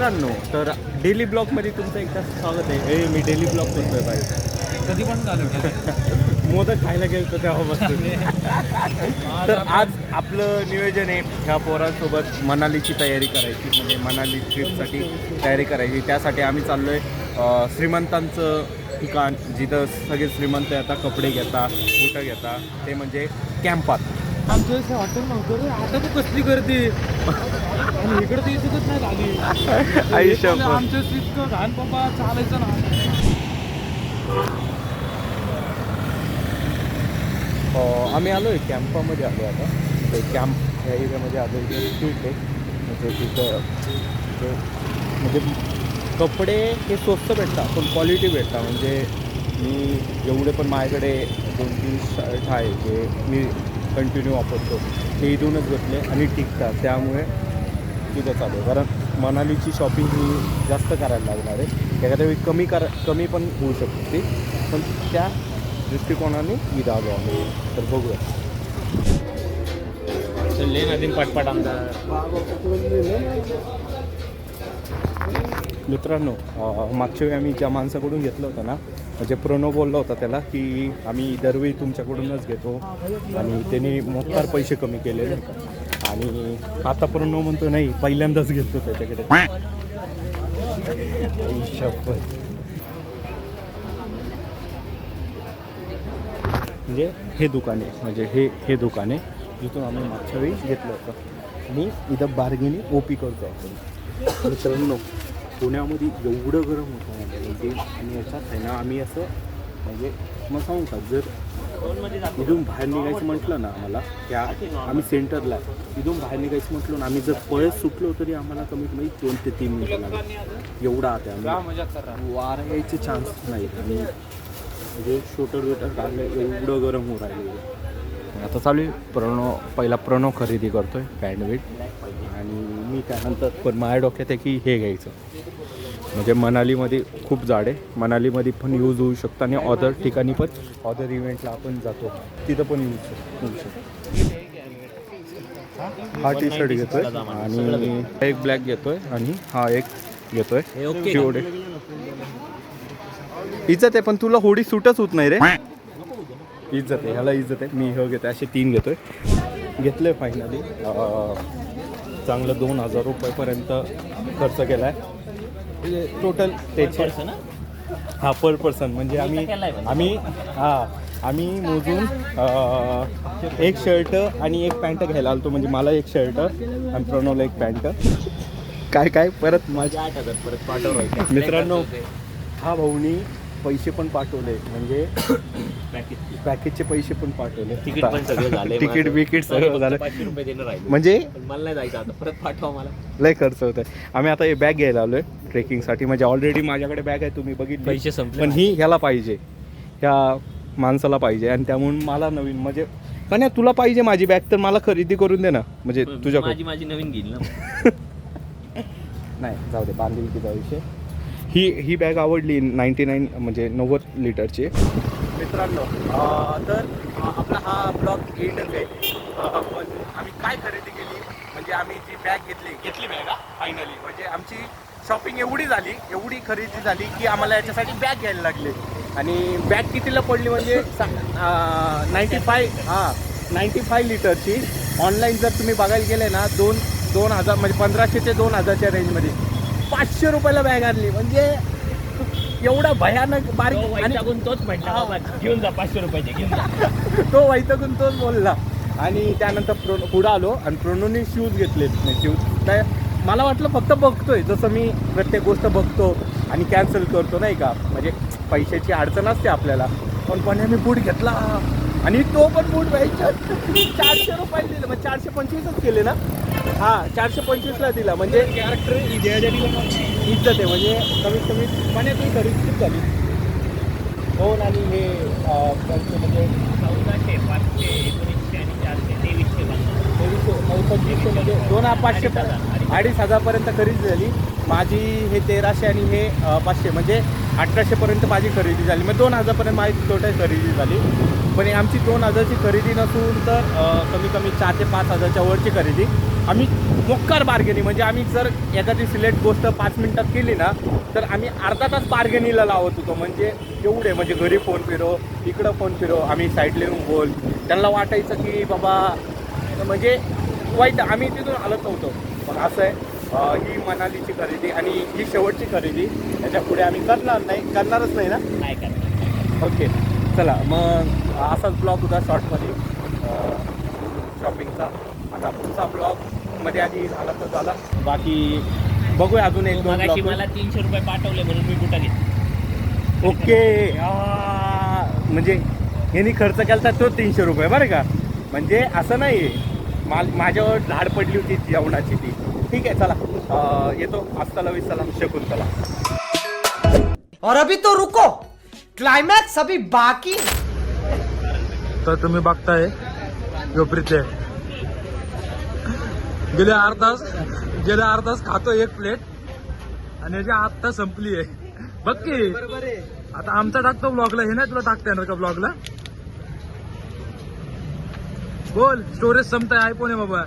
मित्रांनो, तर डेली ब्लॉगमध्ये तुमचं एकदा स्वागत आहे. मी डेली ब्लॉग करतोय बाई. कधी पण झालं मोदक खायला गेलो तेव्हापासून. तर आज आपलं नियोजन आहे ह्या पोरांसोबत मनालीची तयारी करायची, म्हणजे मनाली ट्रिपसाठी तयारी करायची. त्यासाठी आम्ही चाललो आहे श्रीमंतांचं ठिकाण, जिथं सगळे श्रीमंत आता कपडे घेता, बुटं घेता, ते म्हणजे कॅम्पात. आमच्या वेळेस हॉटेल नव्हतं रे. आता तू कसली गर्दी आणि इकडे तर इथंच नाही झाली. आयुष्य आमच्या वेळेस इतकं घाण बाबा चालायचं ना. आम्ही आलो आहे कॅम्पामध्ये आलो आता. ते कॅम्प ह्या एरियामध्ये आलो. इथे स्ट्रीट आहे, म्हणजे तिथं म्हणजे कपडे हे स्वस्त भेटतात पण क्वालिटी भेटतात. म्हणजे मी एवढे पण माझ्याकडे 2-3 शर्ट आहे जे मी कंटिन्यू वापरतो, ते इथूनच घेतले आणि टिकतात. त्यामुळे तिथं चालू आहे, कारण मनालीची शॉपिंग ही जास्त करायला लागणार आहे. एखाद्या वेळी कमी पण होऊ शकते, पण त्या दृष्टिकोनाने इथं आलो आम्ही. तर बघूया. ले नदीन पटपट आमचा मित्रांनो, मागच्या वेळी आम्ही ज्या माणसाकडून घेतलं होतं ना, म्हणजे प्रणव बोलला होता त्याला की आम्ही दरवेळी तुमच्याकडूनच घेतो, आणि त्यांनी मोठ्यार पैसे कमी केलेले. आणि आता प्रणव म्हणतो नाही, पहिल्यांदाच घेतो त्याच्याकडे. म्हणजे हे दुकान आहे, म्हणजे हे दुकान आहे जिथून आम्ही मागच्या वेळी घेतलं होतं. आणि इथं बार्गेनिंग ओपी करतो आपण. मित्रांनो, पुण्यामध्ये एवढं गरम होतं म्हणजे, आणि याच्यात आहे ना आम्ही असं म्हणजे मग सांगू का, जर इथून बाहेर निघायचं म्हटलं ना आम्हाला, त्या आम्ही सेंटरला इथून बाहेर निघायचं म्हटलं ना, आम्ही जर पळत सुटलो तरी आम्हाला कमीत कमी 2 ते 3 मिनिटं लागतात. एवढा आता आम्ही वारा यायचे चान्स नाही. आणि म्हणजे स्वेटर टाकलं, एवढं गरम होऊ राहिलं. आता चालू आहे पहिला प्रणव खरेदी करतोय पॅन्ट आणि मी त्यानंतर पण माझ्या डोक्यात आहे की हे घ्यायचं, म्हणजे मनालीमध्ये खूप जाड आहे. मनालीमध्ये पण यूज होऊ शकतं आणि अदर ठिकाणी पण, अदर इव्हेंटला आपण जातो तिथं पण यूज होऊ शकतं. हा टी शर्ट घेतोय आणि एक ब्लॅक घेतोय आणि हा एक घेतोय. एवढे इज्जत आहे, पण तुला होडी सूटच होत नाही रे. इज्जत आहे, ह्याला इज्जत आहे. मी हे घेतोय, असे 3 घेतले फायनली. चांगलं 2,000 रुपयेपर्यंत खर्च केला आहे म्हणजे टोटल त्याचे. हा, पर पर्सन. म्हणजे आम्ही मोजून एक शर्ट आणि एक पॅन्ट घ्यायला आलतो. म्हणजे मला एक शर्ट आणि प्रणवला एक पॅन्ट. काय परत माझ्या 8,000 परत पाठवलं. मित्रांनो, हा भाऊनी पैसे पण पाठवले, म्हणजे पॅकेजचे पैसे पण पाठवले, तिकीट पण सगळं झालं, तिकीट बिकीट सगळं झालं. 500 रुपये देणं राहिले, म्हणजे मला नाही जायचं आता, परत पाठवा मला. लय खर्च होत आहे. आम्ही आता हे बॅग घ्यायला आलो आहे ट्रेकिंगसाठी. म्हणजे ऑलरेडी माझ्याकडे बॅग आहे, तुम्ही बघितली, पैसे संपले, पण ही ह्याला पाहिजे, ह्या माणसाला पाहिजे. आणि त्यामुळे मला नवीन, म्हणजे पण तुला पाहिजे माझी बॅग, तर मला खरेदी करून दे ना. म्हणजे तुझ्याकडे माझी नवीन घेईल ना. नाही, जाऊ दे, बांधील की विषय. ही बॅग आवडली. 99 म्हणजे 90 लिटरची. मित्रांनो, तर आपला हा ब्लॉग एंडच आहे. पण आम्ही काय खरेदी केली, म्हणजे आम्ही जी बॅग घेतली बॅग फायनली. म्हणजे आमची शॉपिंग एवढी खरेदी झाली की आम्हाला याच्यासाठी बॅग घ्यायला लागली. आणि बॅग कितीला पडली म्हणजे 95 लिटरची. ऑनलाईन जर तुम्ही बघायला गेले ना, 2,000 म्हणजे 1,500 ते 2,000च्या रेंजमध्ये 500 रुपयाला बॅग आणली. म्हणजे एवढा भयानक बारीक. आणि तोच म्हटला घेऊन जा 500 रुपयाचे घेऊन जा. तो वैतागून तोच बोलला. आणि त्यानंतर पुढं आलो आणि प्रणवने शूज घेतलेत. शूज काय, मला वाटलं फक्त बघतोय, जसं मी प्रत्येक गोष्ट बघतो आणि कॅन्सल करतो नाही का, म्हणजे पैशाची अडचण असते आपल्याला. पण मी बूट घेतला, आणि तो पण बूट व्हायचा 400 रुपयाला दिला. म्हणजे 425च केले ना. हां, 425ला दिला. म्हणजे कॅरेक्टर इज्जत आहे. म्हणजे कमीत कमी पाण्यातही खरेदी खूप झाली. दोन आणि हे म्हणजे 1400, 500, 1900 आणि 400, 2300 म्हणजे 2,500 2,500पर्यंत खरेदी झाली माझी. हे 1,300 आणि हे 500, म्हणजे 1,800पर्यंत माझी खरेदी झाली. मग 2,000पर्यंत माझी टोटल खरेदी झाली. पण आमची 2,000ची खरेदी नसून तर कमी कमी 4,000 ते 5,000च्या वरची खरेदी. आम्ही मोक्कार बार्गेनिंग, म्हणजे आम्ही जर एखादी सिलेक्ट गोष्ट 5 मिनिटात केली ना तर आम्ही अर्धा तास बार्गेनिंगला लावत होतो. म्हणजे एवढे, म्हणजे घरी फोन फिरो, इकडं फोन फिरो, आम्ही साईडला येऊन बोल. त्यांना वाटायचं की बाबा म्हणजे वाईट, आम्ही तिथून हलत नव्हतो. पण असं आहे, ही मनालीची खरेदी आणि ही शेवटची खरेदी, त्याच्या पुढे आम्ही करणारच नाही ना. नाही करणार. ओके चला मग असाच ब्लॉग होता शॉर्टमध्ये शॉपिंगचा. आता पुढचा ब्लॉगमध्ये आधी झाला तर झाला, बाकी बघूया अजून एक दोन मगाशी ब्लॉग. मला 300 रुपये पाठवले म्हणून मी कुठं घेतलं. ओके म्हणजे ह्यांनी खर्च केला तर तो 300 रुपये बरं का. म्हणजे असं नाही माझ्यावर धाड पडली होती जेवणाची ती. ठीक आहे चला, येतो. अस्सलाम विसलाम शकुंतला. और अभी तो रुको, क्लाइमैक्स अभी बाकी. तर तुम्ही बघताय प्रीते गेले अर्धा तास खातो एक प्लेट आणि याची आत्ता संपली आहे. बघ की आता आमचा टाकतो ब्लॉगला, हे नाही तुला टाकता येणार का ब्लॉगला? बोल, स्टोरेज संपताय, आयफोन आहे बाबा.